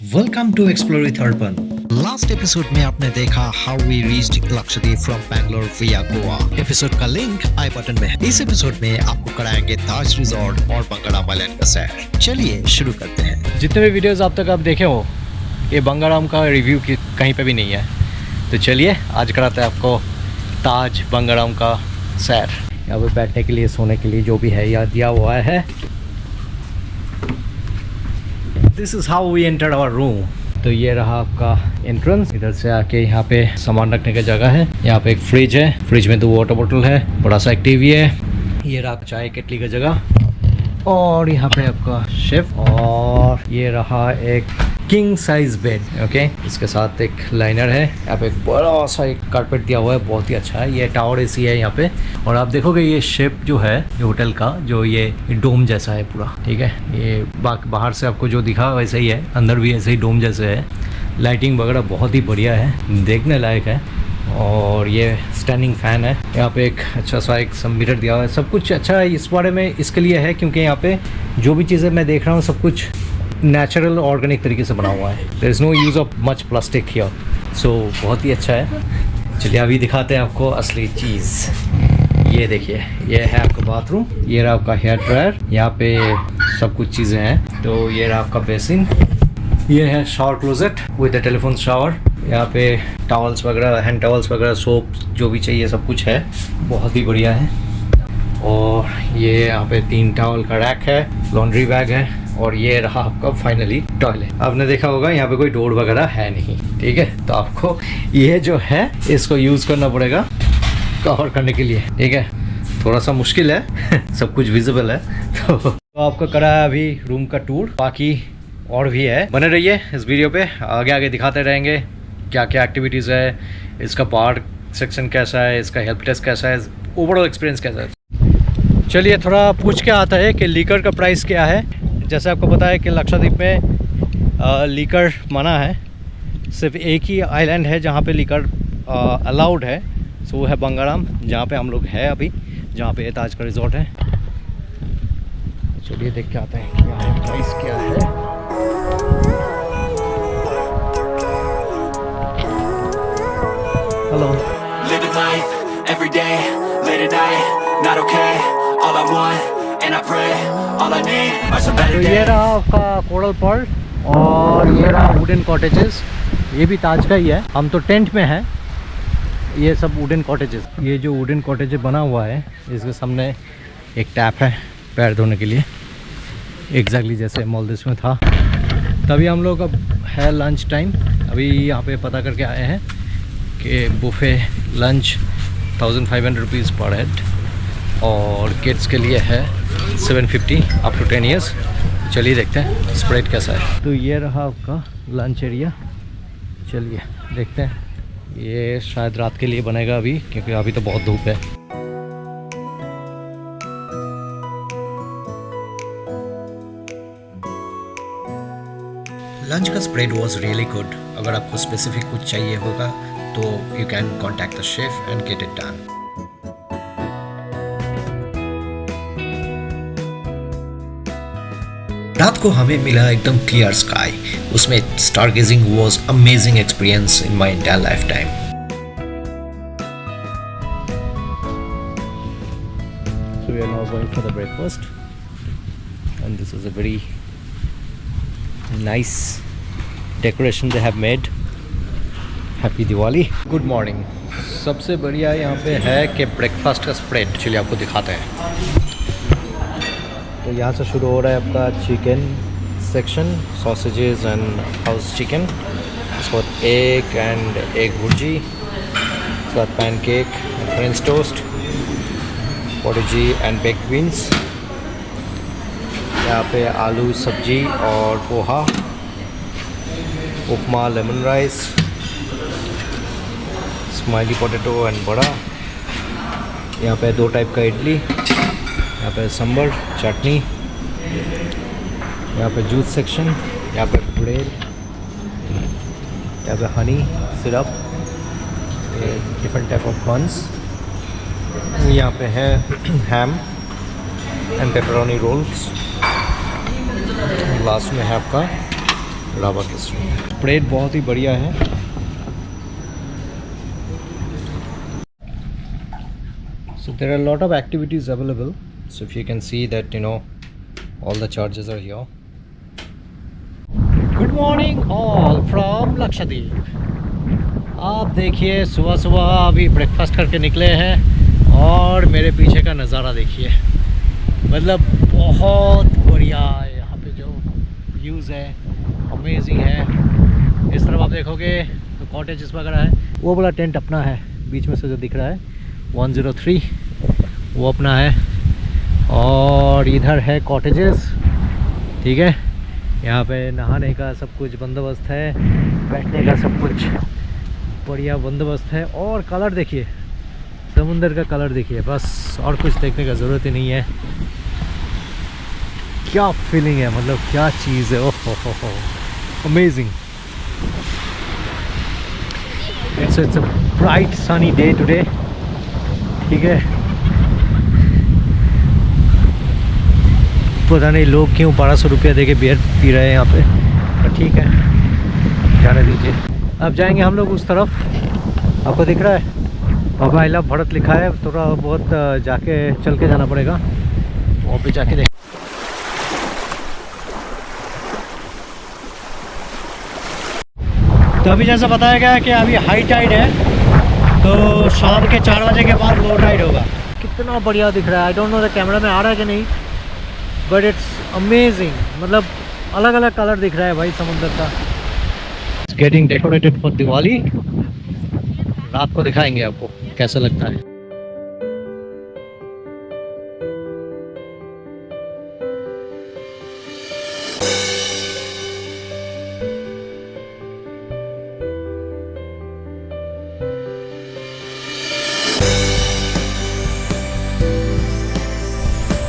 Welcome to explore with Arpan. Last episode में आपने देखा how we reached Lakshadweep from Bangalore via Goa. Episode का लिंक आई बटन में है। इस एपिसोड में आपको कराएंगे ताज रिजॉर्ट और बंगाराम आइलैंड का सैर। चलिए शुरू करते हैं। जितने भी वीडियोस आप तक आप देखे हो, ये बंगाराम का रिव्यू कहीं पे भी नहीं है। तो चलिए आज कराते हैं आपको ताज बंगाराम का सैर। यहाँ पे बैठने के लिए, सोने के लिए जो भी है यहाँ दिया हुआ है। This is how we enter our room. तो ये रहा आपका एंट्रेंस। इधर से आके यहाँ पे सामान रखने की जगह है। यहाँ पे एक फ्रिज है, फ्रिज में 2 वाटर बोतल है, बड़ा सा एक टीवी है। ये रहा चाय केटली की जगह, और यहाँ पे आपका शेफ, और ये रहा एक किंग साइज बेड। ओके, इसके साथ एक लाइनर है। यहाँ पे एक बड़ा सा एक कारपेट दिया हुआ है, बहुत ही अच्छा है। ये टावर एसी है यहाँ पे, और आप देखोगे ये शेप जो है ये होटल का, जो ये डोम जैसा है पूरा। ठीक है, ये बाहर से आपको जो दिखा वैसे ही है, अंदर भी ऐसे ही डोम जैसे है। लाइटिंग वगैरह बहुत ही बढ़िया है, देखने लायक है। और ये स्टैंडिंग फ़ैन है। यहाँ पे एक अच्छा सा एक सब मिरर दिया हुआ है। सब कुछ अच्छा है इस बारे में इसके लिए है क्योंकि यहाँ पे जो भी चीज़ें मैं देख रहा हूँ सब कुछ नेचुरल ऑर्गेनिक तरीके से बना हुआ है। There is no use of much plastic here, so बहुत ही अच्छा है। चलिए अभी दिखाते हैं आपको असली चीज़। ये देखिए, ये है आपका बाथरूम, ये रहा आपका हेयर ड्रायर, यहाँ पे सब कुछ चीज़ें हैं। तो ये रहा आपका बेसिन, ये है shower closet with the telephone shower. यहाँ पे टॉवल्स वगैरह, हैंड टॉवल्स वगैरह, सोप जो भी चाहिए सब कुछ है, बहुत ही बढ़िया है। और ये यहाँ पे 3 टॉवल का रैक है, लॉन्ड्री बैग है, और ये रहा आपका फाइनली टॉयलेट। आपने देखा होगा यहाँ पे कोई डोर वगैरह है नहीं। ठीक है, तो आपको ये जो है इसको यूज़ करना पड़ेगा कवर करने के लिए। ठीक है, थोड़ा सा मुश्किल है सब कुछ विजिबल है। तो आपको कराया अभी रूम का टूर, बाकी और भी है। बने रहिए इस वीडियो पे, आगे आगे दिखाते रहेंगे क्या क्या एक्टिविटीज़ है, इसका पार्क सेक्शन कैसा है, इसका हेल्प डेस्क कैसा है, ओवरऑल एक्सपीरियंस कैसा है। चलिए थोड़ा पूछ के आता है कि लीकर का प्राइस क्या है। जैसे आपको पता है कि लक्षद्वीप में लीकर मना है, सिर्फ एक ही आइलैंड है जहाँ पे लीकर अलाउड है, सो वो है बंगाराम, जहाँ पे हम लोग हैं अभी, जहाँ पे ताज का रिजॉर्ट है। चलिए देख के आते हैं क्या है, प्राइस क्या है। Hello. Living life every day, late at night, not okay. All I want and I pray, all I need are some better तो days. ये रहा आपका कोरल पर्ल, और ये रहा वुडन कॉटेजेस। ये भी ताज का ही है, हम तो टेंट में हैं। ये सब वुडन कॉटेजेस, ये जो वुडन कॉटेज बना हुआ है इसके सामने एक टैप है पैर धोने के लिए, एग्जैक्टली जैसे मॉलदीव्स में था। तभी हम लोग अब है लंच टाइम, अभी यहाँ पे पता करके आए हैं कि बुफे लंच 1500 रुपीज़ पर हेड, और किड्स के लिए है 750 अप टू 10 ईयर्स। चलिए देखते हैं स्प्रेड कैसा है। तो ये रहा आपका लंच एरिया, चलिए देखते हैं। ये शायद रात के लिए बनेगा अभी, क्योंकि अभी तो बहुत धूप है। लंच का स्प्रेड वॉज रियली गुड। अगर आपको स्पेसिफिक कुछ चाहिए होगा तो you can contact the chef and get it done. रात को हमें मिला एकदम क्लियर स्काई, उसमें star gazing was amazing experience in my entire life time. So we are now going for the breakfast, and this is a very nice decoration they have made. Happy Diwali. Good morning. सबसे बढ़िया यहाँ पे है कि breakfast का spread, चलिए आपको दिखाते हैं। तो यहाँ से शुरू हो रहा है आपका chicken section, sausages and house chicken, उसके बाद एग एंड एग भुर्जी, उसके बाद pancake, French toast, potage and baked beans. यहाँ पे आलू सब्जी और poha, upma, lemon rice, smiley potato and बड़ा। यहाँ पे 2 टाइप का इडली, यहाँ पे सांभर चटनी, यहाँ पे जूस सेक्शन, यहाँ पे ब्रेड, यहाँ पे Honey syrup, different type of buns. यहाँ पे है हैम एंड पेपरोनी रोल्स। लास्ट में है आपका रावा की स्ट्रीट। परेड बहुत ही बढ़िया है। So there are a lot of activities available. So if you can see that, you know, all the charges are here. Good morning all from Lakshadweep. आप देखिए सुबह सुबह अभी ब्रेकफास्ट करके निकले हैं और मेरे पीछे का नज़ारा देखिए, मतलब बहुत बढ़िया है। यहाँ पे जो व्यूज़ है अमेजिंग है। इस तरफ आप देखोगे तो कॉटेजेस वगैरह है। वो वाला टेंट अपना है, बीच में से जो दिख रहा है 103 वो अपना है। और इधर है कॉटेजेस, ठीक है। यहाँ पे नहाने का सब कुछ बंदोबस्त है, बैठने का सब कुछ बढ़िया बंदोबस्त है। और कलर देखिए, समुंदर का कलर देखिए, बस और कुछ देखने का ज़रूरत ही नहीं है। क्या फीलिंग है, मतलब क्या चीज़ है। ओह हो amazing. It's a bright sunny day today, ठीक है। पता नहीं लोग क्यों 1200 रुपया दे के बियर पी रहे हैं यहाँ पे, पर ठीक है, जाने दीजिए। अब जाएंगे हम लोग उस तरफ। आपको दिख रहा है बाबा आई लव भरत लिखा है, थोड़ा बहुत जाके चल के जाना पड़ेगा, वहाँ पे जाके देख। तो अभी जैसा बताया गया है कि अभी हाई टाइड है, तो शाम के 4 बजे के बाद लो टाइड होगा। कितना बढ़िया दिख रहा है। I don't know the camera में आ रहा है कि नहीं, बट इट्स अमेजिंग। मतलब अलग अलग कलर दिख रहा है भाई समुंदर का। It's getting decorated for Diwali. रात को दिखाएंगे आपको कैसा लगता है।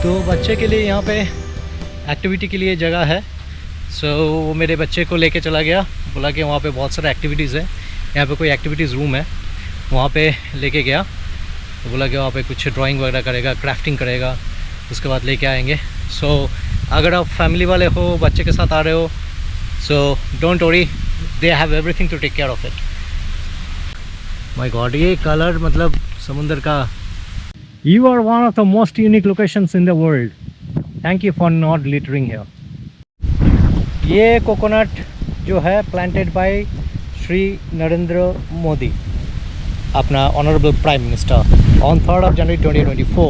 तो बच्चे के लिए यहाँ पे एक्टिविटी के लिए जगह है। वो मेरे बच्चे को लेके चला गया, बोला कि वहाँ पे बहुत सारे एक्टिविटीज़ है, यहाँ पे कोई एक्टिविटीज़ रूम है, वहाँ पे लेके गया। तो बोला कि वहाँ पे कुछ ड्राइंग वगैरह करेगा, क्राफ्टिंग करेगा, उसके बाद लेके आएंगे। अगर आप फैमिली वाले हो, बच्चे के साथ आ रहे हो, don't worry, they have everything to take care of it. My god, ये कलर मतलब समुंदर का। You are one of the most unique locations in the world. Thank you for not littering here. ये कोकोनट जो है planted by Shri Narendra Modi, अपना honourable prime minister, on 3rd जनवरी 2024।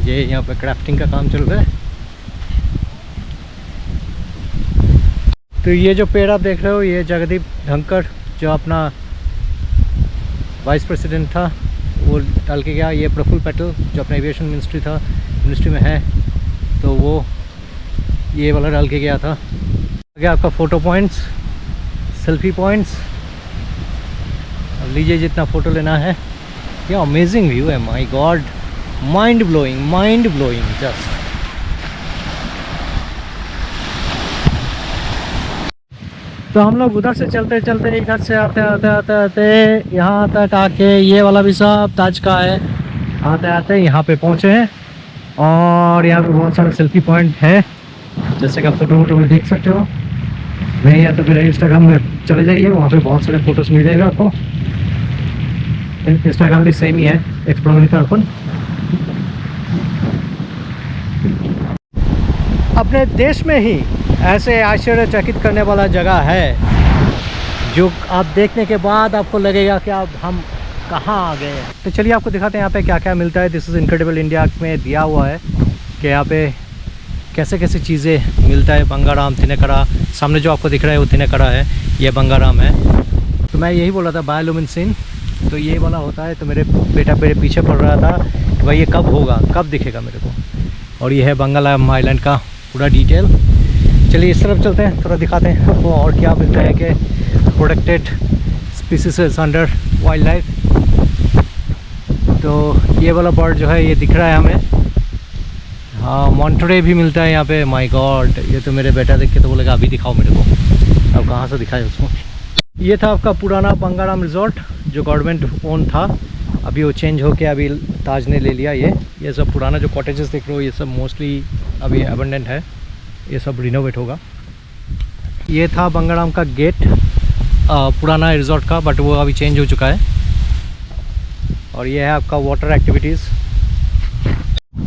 ये यहाँ पे क्राफ्टिंग का काम चल रहा है। तो ये जो पेड़ आप देख रहे हो, ये जगदीप धनखड़ जो अपना वाइस प्रेसिडेंट था, वो डाल के गया। ये प्रफुल्ल पटेल जो अपना एविएशन मिनिस्ट्री में है, तो वो ये वाला डाल के गया था। आगे आपका फ़ोटो पॉइंट्स, सेल्फी पॉइंट्स, अब लीजिए जितना फ़ोटो लेना है। क्या अमेजिंग व्यू है, my God, mind blowing just. तो हम लोग उधर से चलते चलते इधर से आते यहाँ तक आके, ये वाला भी सब ताज का है। आते आते यहाँ पे पहुँचे हैं और यहाँ पे बहुत सारे सेल्फी पॉइंट है, जैसे कि आप फोटो में देख सकते हो। नहीं या तो फिर इंस्टाग्राम में चले जाइए, वहाँ पे बहुत सारे फोटोज मिल जाएगा आपको। इंस्टाग्राम भी सेम ही है, एक्सप्लोर का अपन। अपने देश में ही ऐसे आश्चर्यचकित करने वाला जगह है जो आप देखने के बाद आपको लगेगा कि अब हम कहाँ आ गए। तो चलिए आपको दिखाते हैं यहाँ पे क्या क्या मिलता है। दिस इज़ इनक्रेडिबल इंडिया में दिया हुआ है कि यहाँ पे कैसे कैसे चीज़ें मिलता है। बंगाराम, तिनेकरा, सामने जो आपको दिख रहा है वो तिनेकरा है, ये बंगाराम है। तो मैं यही बोल रहा था बायोलुमिनेसेंस, तो ये वाला होता है। तो मेरे बेटा मेरे पीछे पड़ रहा था कि भाई ये कब होगा, कब दिखेगा मेरे को। और ये है बंगाराम आइलैंड का पूरा डिटेल। चलिए इस तरफ चलते हैं, थोड़ा दिखाते हैं आपको और क्या मिलता है कि protected species under wild life. तो ये वाला बर्ड जो है ये दिख रहा है हमें। हाँ, मॉन्टरे भी मिलता है यहाँ पे। माय गॉड, ये तो मेरे बेटा देख के तो बोलेगा अभी दिखाओ मेरे को। अब कहाँ से दिखाए उसको। ये था आपका पुराना बंगाराम रिजॉर्ट जो गवर्नमेंट ओन था, अभी वो चेंज होके अभी ताज ने ले लिया। ये सब पुराना जो कॉटेजेस देख रहे हो ये सब मोस्टली अभी अबंडेंट है, ये सब रिनोवेट होगा। ये था बंगाराम का गेट, पुराना रिजॉर्ट का, बट वो अभी चेंज हो चुका है। और ये है आपका वाटर एक्टिविटीज़।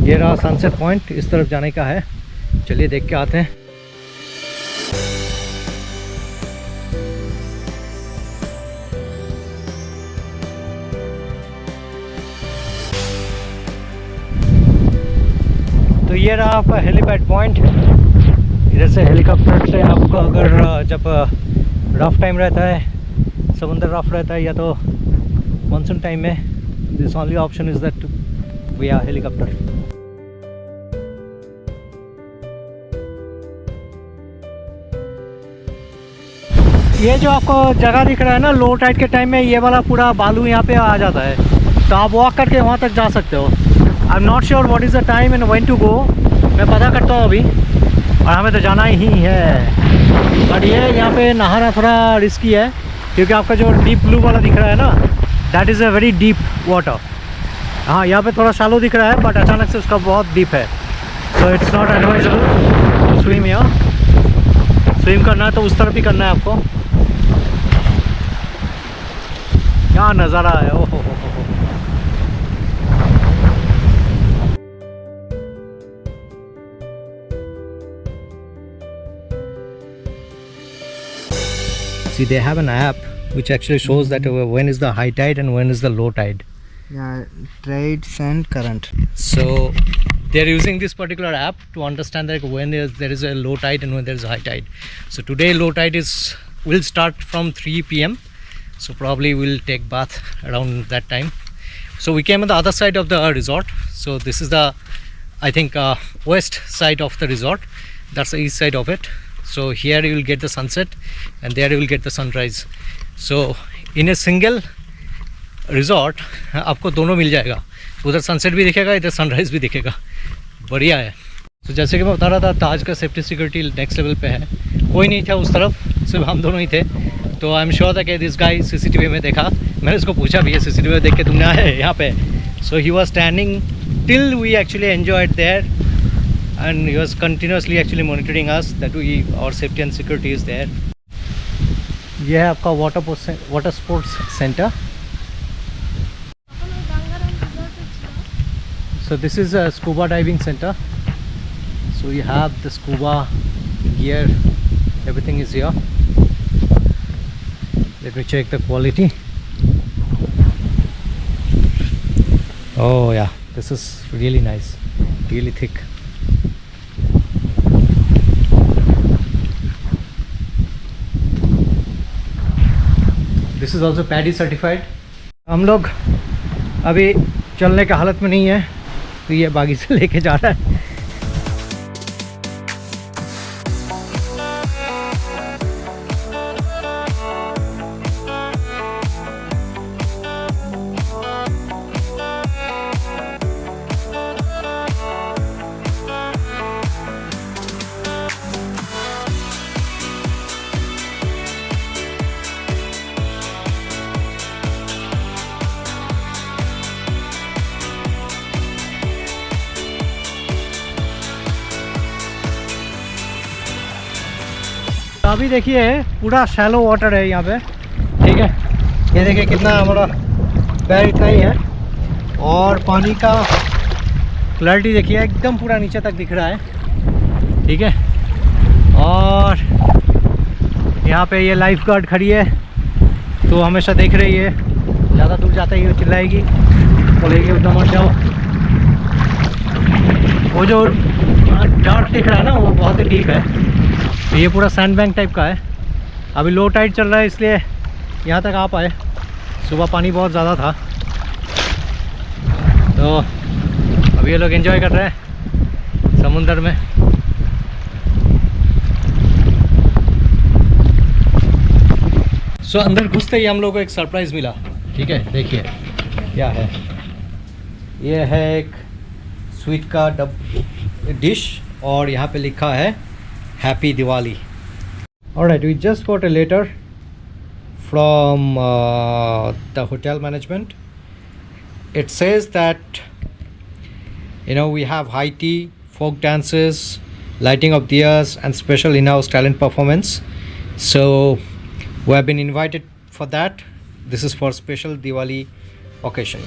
ये रहा सनसेट पॉइंट, इस तरफ जाने का है, चलिए देख के आते हैं। तो ये रहा आपका हेलीपैड पॉइंट। इधर से हेलीकॉप्टर से आपको अगर जब रफ टाइम रहता है, समुंदर रफ रहता है, या तो मानसून टाइम में, this only option is that विया हेलीकॉप्टर। ये जो आपको जगह दिख रहा है ना, लो टाइड के टाइम में ये वाला पूरा बालू यहाँ पे आ जाता है, तो आप वॉक करके वहाँ तक जा सकते हो। I am not sure what is the time and when to go, मैं पता करता हूँ अभी, और हमें तो जाना ही है। बट ये यहाँ पे नहाना थोड़ा रिस्की है, क्योंकि आपका जो डीप ब्लू वाला दिख रहा है ना, that is a very deep water. हाँ, यहाँ पे थोड़ा शालो दिख रहा है, बट अचानक से उसका बहुत डीप है, so it's not advisable to swim यहाँ। स्विम करना है तो उस तरफ ही करना है आपको। क्या नज़ारा है, ओहो हो। See, they have an app which actually shows that when is the high tide and when is the low tide. Yeah, tides and current. So they're using this particular app to understand that when there is a low tide and when there is a high tide. So today low tide will start from 3 p.m. So probably we'll take bath around that time. So we came on the other side of the resort. So this is the, I think, west side of the resort. That's the east side of it. So here you will get the sunset and there you will get the sunrise. So in a single resort आपको दोनों मिल जाएगा, उधर sunset भी दिखेगा, इधर sunrise भी दिखेगा, बढ़िया है। तो जैसे कि मैं बता रहा था, ताज का सेफ्टी सिक्योरिटी नेक्स्ट लेवल पे है। कोई नहीं था उस तरफ, सिर्फ हम दोनों ही थे। तो आई एम श्योर था कि दिस गाय CCTV में देखा, मैंने उसको पूछा भी है CCTV में देख के तुमने आए यहाँ पे। So he was standing till we actually enjoyed there, and he was continuously actually monitoring us that our safety and security is there. ये है आपका water sports centre. So this is a scuba diving center. So you have the scuba gear, everything is here. Let me check the quality. Oh yeah, this is really nice, really thick. This is also paddy certified. हम लोग अभी चलने के हालत में नहीं है, तो ये बागी से लेके जा रहा है। अभी देखिए पूरा शैलो वाटर है यहाँ पे, ठीक है। ये देखिए कितना हमारा पैर इतना ही है, और पानी का क्लैरिटी देखिए एकदम पूरा नीचे तक दिख रहा है, ठीक है। और यहाँ पे ये लाइफ गार्ड खड़ी है, तो हमेशा देख रही है, ज़्यादा दूर जाता ही वो चिल्लाएगी, बोलेगी उतना मत जाओ। वो जो डार्क दिख रहा है ना, वो बहुत ही डीप है। तो ये पूरा सैंड बैंक टाइप का है। अभी लो टाइड चल रहा है, इसलिए यहाँ तक आ पाए। सुबह पानी बहुत ज़्यादा था, तो अभी ये लोग एंजॉय कर रहे हैं समुंदर में। सो अंदर घुसते ही हम लोग को एक सरप्राइज़ मिला, ठीक है। देखिए क्या है, ये है एक स्वीट का डिश, और यहाँ पे लिखा है Happy Diwali. Alright, we just got a letter from the hotel management. It says that we have high tea folk dances, lighting of diyas, and special in-house talent performance. So we have been invited for that. This is for special Diwali occasion.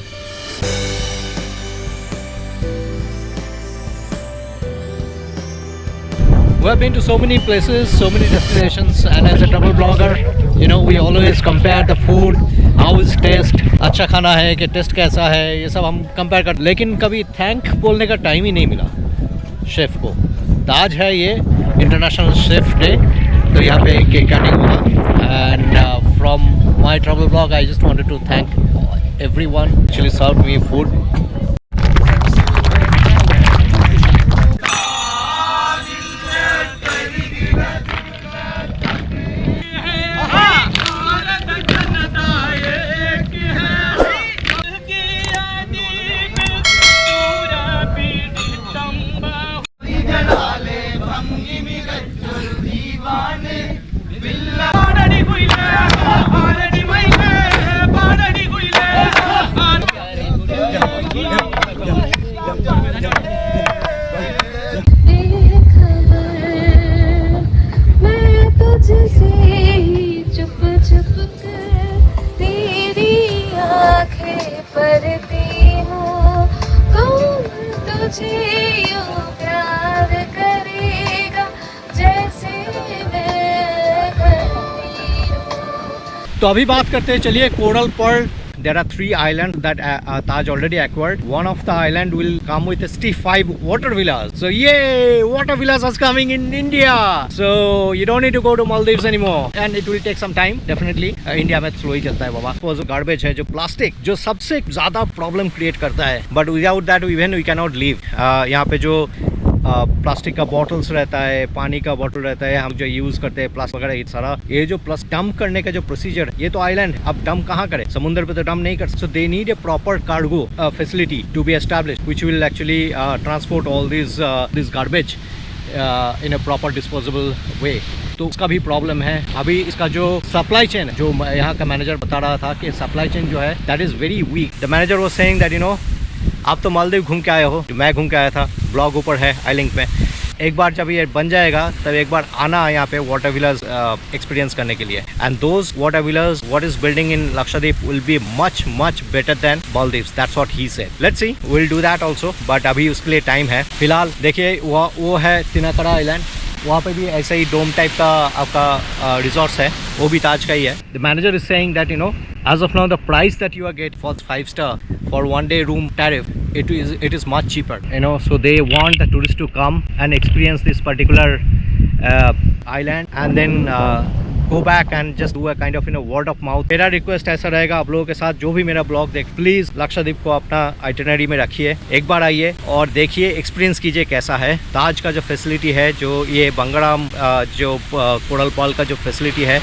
We have been to so many places, so many destinations, and as a travel blogger, you know, we always compare the food, how is taste, अच्छा खाना है कि test कैसा है, ये सब हम compare कर, लेकिन कभी थैंक बोलने का टाइम ही नहीं मिला शेफ़ को। तो आज है ये इंटरनेशनल शेफ़ डे, तो यहाँ पे केक कटिंग होगा। And from my travel blog I just wanted to thank everyone actually served me food. तो अभी बात करते हैं, चलिए Coral Pearl. There are 3 islands that Taj already acquired. One of the island will come with 65 water villas. So yay, water villas are coming in India. So you don't need to go to Maldives anymore. And it will take some time, definitely. India में slow ही चलता है बाबा। वो जो garbage है, जो plastic, जो सबसे ज़्यादा प्रॉब्लम क्रिएट करता है, but without that even we can not live. यहाँ पे जो प्लास्टिक का बॉटल्स रहता है, पानी का बॉटल रहता है, हम जो यूज़ करते हैं प्लास्टिक वगैरह, ये सारा, ये जो प्लस डंप करने का जो प्रोसीजर, ये तो आइलैंड, अब डंप कहाँ करें, समुद्र पे तो डंप नहीं कर। So they need a proper cargo facility to be established which will actually transport all this garbage in a proper disposable way. तो उसका भी प्रॉब्लम है। अभी इसका जो सप्लाई चेन, जो यहाँ का मैनेजर बता रहा था कि सप्लाई चेन जो है that is very weak. The manager was saying that you know, आप तो मालदीव घूम के आए हो, मैं घूम के आया था, ब्लॉग ऊपर है आई लिंक में। एक बार जब ये बन जाएगा तब एक बार आना यहाँ पे वाटर विलास एक्सपीरियंस करने के लिए। And those water villas what is building in Lakshadweep will be much better than Maldives, that's what he said. Let's see, we will do that also, but अभी उसके लिए टाइम है। फिलहाल देखिए वो है तिनाकड़ा आइलैंड, वहाँ पे भी ऐसा ही डोम टाइप का आपका रिजॉर्ट्स है, वो भी ताज का ही है। The manager is saying that you know, as of now the price that you are get for 5-star for 1 day room tariff, it is much cheaper, you know. So they want the tourists to come and experience this particular island and then go back and just do a kind of, you know, word of mouth. मेरा request ऐसा रहेगा आप लोगों के साथ, जो भी मेरा ब्लॉग देख, प्लीज़ लक्षद्वीप को अपना आइटिनरी में रखिए, एक बार आइए और देखिए, एक्सपीरियंस कीजिए कैसा है। ताज का जो फैसिलिटी है, जो ये बंगड़ाम जो कोरल पर्ल का जो फैसिलिटी है,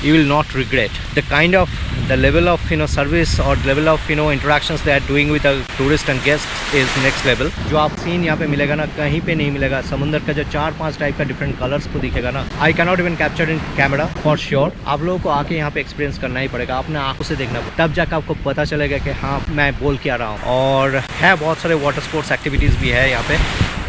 you will not regret the kind of the level of, you know, service or level of, you know, interactions they are doing with the tourist and guests is next level। जो आप scene यहाँ पे मिलेगा ना, कहीं पे नहीं मिलेगा। समुद्र का जो 4-5 टाइप का डिफरेंट कलर्स को दिखेगा ना, I can not even capture in camera for sure. आप लोगों को आके यहाँ पे एक्सपीरियंस करना ही पड़ेगा, अपने आंखों से देखना, तब जाकर आपको पता चलेगा कि हाँ मैं बोल क्या रहा हूँ। और है बहुत सारे वाटर स्पोर्ट्स एक्टिविटीज़ भी है यहाँ पे,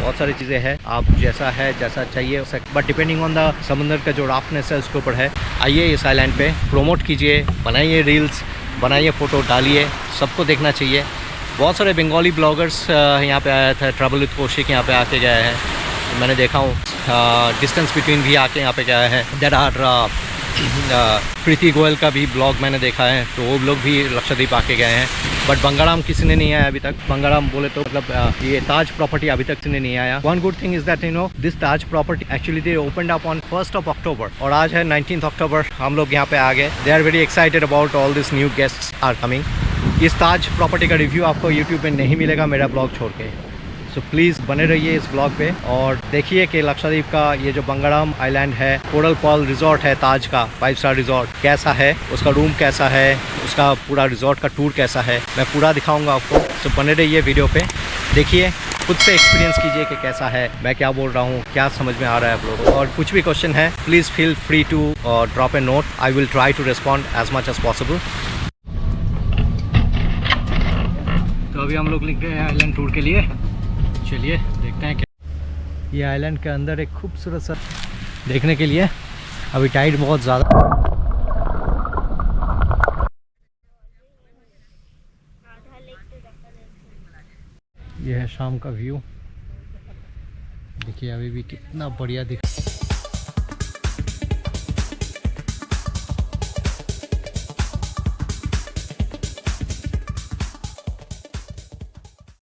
बहुत सारी चीज़ें हैं, आप जैसा चाहिए, बट डिपेंडिंग ऑन द समुद्र का जो राफ्टनेस है उसके ऊपर है। आइए इस आइलैंड पे, प्रमोट कीजिए, बनाइए रील्स, बनाइए फ़ोटो, डालिए, सबको देखना चाहिए। बहुत सारे बंगाली ब्लॉगर्स यहाँ पे आया था, ट्रैवल विद कौशिक यहाँ पे आके गए हैं, मैंने देखा हूँ। डिस्टेंस बिटवीन भी आके यहाँ पे गए हैं। देयर आर प्रीति गोयल का भी ब्लॉग मैंने देखा है, तो वो लोग भी लक्षद्वीप आके गए हैं। बट बंगाराम किसी ने नहीं आया अभी तक। बंगाराम बोले तो मतलब ये ताज प्रॉपर्टी अभी तक किसी ने नहीं आया। One good thing is that you know, this Taj property actually they opened up on 1st of October और आज है 19th October, हम लोग यहाँ पे आ गए। They are very excited about all this new guests are coming. इस ताज प्रॉपर्टी का रिव्यू आपको यूट्यूब पे नहीं मिलेगा मेरा ब्लॉग छोड़ के, सो प्लीज़ बने रहिए इस ब्लॉग पे और देखिए कि लक्षद्वीप का ये जो बंगड़ाम आइलैंड है, कोरल पर्ल रिजॉर्ट है ताज का 5-star रिजॉर्ट, कैसा है, उसका रूम कैसा है, उसका पूरा रिजॉर्ट का टूर कैसा है, मैं पूरा दिखाऊंगा आपको। सो बने रहिए वीडियो पे, देखिए, खुद से एक्सपीरियंस कीजिए कि कैसा है, मैं क्या बोल रहा हूँ, क्या समझ में आ रहा है आप लोगों को। और कुछ भी क्वेश्चन है please feel free to drop a note, I will try to respond as much as possible. तो अभी हम लोग निकले हैं आइलैंड टूर के लिए, चलिए देखते हैं क्या। ये आइलैंड के अंदर एक खूबसूरत सा देखने के लिए। अभी टाइड बहुत ज़्यादा, ये है शाम का व्यू। देखिए अभी भी कितना बढ़िया दिख